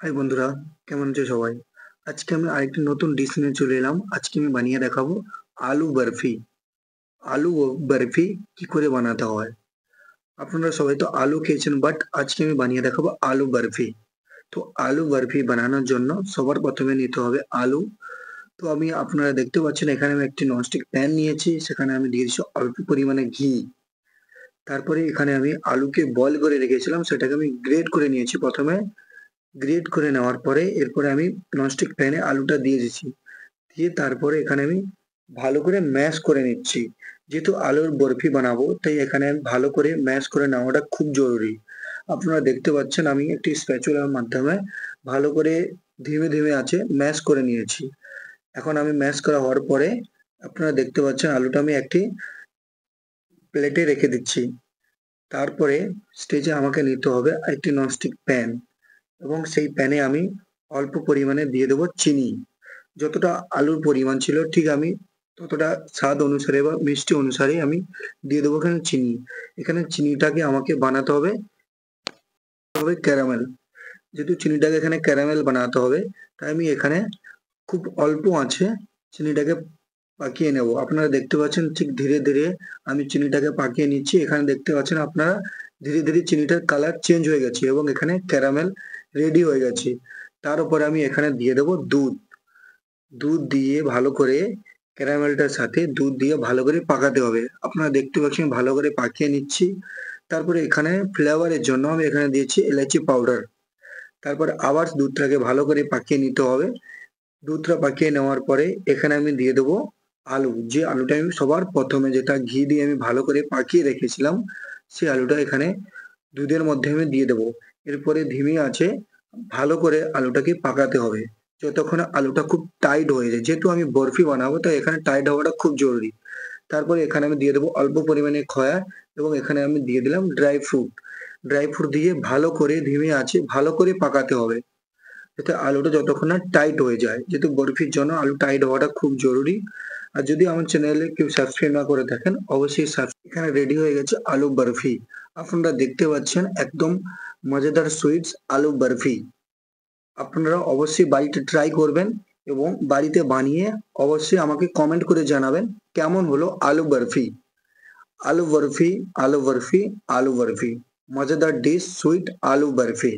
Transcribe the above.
High বন্ধুরা, কেমন আছো সবাই? আজকে আমি আরেকটি নতুন ডিশ নিয়ে চলে এলাম। আজকে আমি বানিয়ে দেখাবো আলু বরফি। আলু বরফি কি করে বানাতে হয়? আপনারা সবাই তো আলু খেয়েছেন, বাট আজকে আমি বানিয়ে দেখাবো আলু বরফি। তো আলু বরফি বানানোর জন্য সবার প্রথমে নিতে হবে আলু। তো আমি আপনারা দেখতে পাচ্ছেন এখানে আমি একটি ননস্টিক প্যান নিয়েছি, সেখানে আমি দিয়ে দিচ্ছি অল্প পরিমাণে ঘি। তারপরে এখানে আমি আলুকে বয়েল করে রেখেছিলাম, সেটাকে আমি গ্রেট করে নিয়েছি প্রথমে। গ্রেট করে নেওয়ার পরে এরপরে আমি ননস্টিক প্যানে আলুটা দিয়ে দিচ্ছি। দিয়ে তারপরে এখানে আমি ভালো করে ম্যাশ করে নিচ্ছি। যেহেতু আলুর বরফি বানাবো, তাই এখানে আমি ভালো করে ম্যাশ করে নেওয়াটা খুব জরুরি। আপনারা দেখতে পাচ্ছেন আমি একটি স্প্যাচুলার মাধ্যমে ভালো করে ধীমে ধীমে আঁচে ম্যাশ করে নিয়েছি। এখন আমি ম্যাশ করা হওয়ার পরে আপনারা দেখতে পাচ্ছেন আলুটা আমি একটি প্লেটে রেখে দিচ্ছি। তারপরে স্টেজে আমাকে নিতে হবে একটি ননস্টিক প্যান, এবং সেই প্যানে আমি অল্প পরিমাণে দিয়ে দেবো চিনি। যতটা আলুর পরিমাণ ছিল ঠিক আমি ততটা স্বাদ অনুসারে বা মিষ্টি অনুসারে আমি দিয়ে দেবো এখানে চিনি। এখানে চিনিটাকে আমাকে বানাতে হবে ক্যারামেল। যেহেতু চিনিটাকে এখানে ক্যারামেল বানাতে হবে, তাই আমি এখানে খুব অল্প আঁচে চিনিটাকে পাকিয়ে নেব। আপনারা দেখতে পাচ্ছেন ঠিক ধীরে ধীরে আমি চিনিটাকে পাকিয়ে নিচ্ছি। এখানে দেখতে পাচ্ছেন আপনারা ধীরে ধীরে চিনিটার কালার চেঞ্জ হয়ে গেছে এবং এখানে ক্যারামেল রেডি হয়ে গেছে। তার উপরে আমি এখানে দিয়ে দেবো দুধ। দুধ দিয়ে ভালো করে ক্যারামেলটার সাথে দুধ দিয়ে ভালো করে পাকাতে হবে। আপনারা দেখতে পাচ্ছেন ভালো করে পাকিয়ে নিচ্ছি। তারপরে এখানে ফ্লেভারের জন্য আমি এখানে দিয়েছি এলাচি পাউডার। তারপর আবার দুধটাকে ভালো করে পাকিয়ে নিতে হবে। দুধটা পাকিয়ে নেওয়ার পরে এখানে আমি দিয়ে দেবো আলু। যে আলুটা আমি সবার প্রথমে যেটা ঘি দিয়ে আমি ভালো করে পাকিয়ে রেখেছিলাম, সেই আলুটা এখানে দুধের মধ্যে আমি দিয়ে দেবো। এরপরে ধিমে আছে ভালো করে আলুটাকে পাকাতে হবে যতক্ষণ আলুটা খুব টাইট হয়ে যায়। যেহেতু আমি বরফি বানাবো, তাই এখানে টাইট হওয়াটা খুব জরুরি। তারপরে এখানে আমি দিয়ে দেবো অল্প পরিমাণে খয়া, এবং এখানে আমি দিয়ে দিলাম ড্রাই ফ্রুট। ড্রাই ফ্রুট দিয়ে ভালো করে ধিমে আছে ভালো করে পাকাতে হবে, যাতে আলুটা যতক্ষণ না টাইট হয়ে যায়। যেহেতু বরফির জন্য আলু টাইট হওয়াটা খুব জরুরি। আর যদি আমার চ্যানেলে কেউ সাবস্ক্রাইব না করে থাকেন, অবশ্যই সাবস্ক্রাইব। এখানে রেডি হয়ে গেছে আলু বরফি। আপনারা দেখতে পাচ্ছেন একদম মজাদার সুইটস আলু বরফি। আপনারা অবশ্যই বাড়িতে ট্রাই করবেন এবং বাড়িতে বানিয়ে অবশ্যই আমাকে কমেন্ট করে জানাবেন কেমন হলো আলু বরফি। আলু বরফি, আলু বরফি, আলু বরফি, মজাদার ডিশ সুইট আলু বরফি।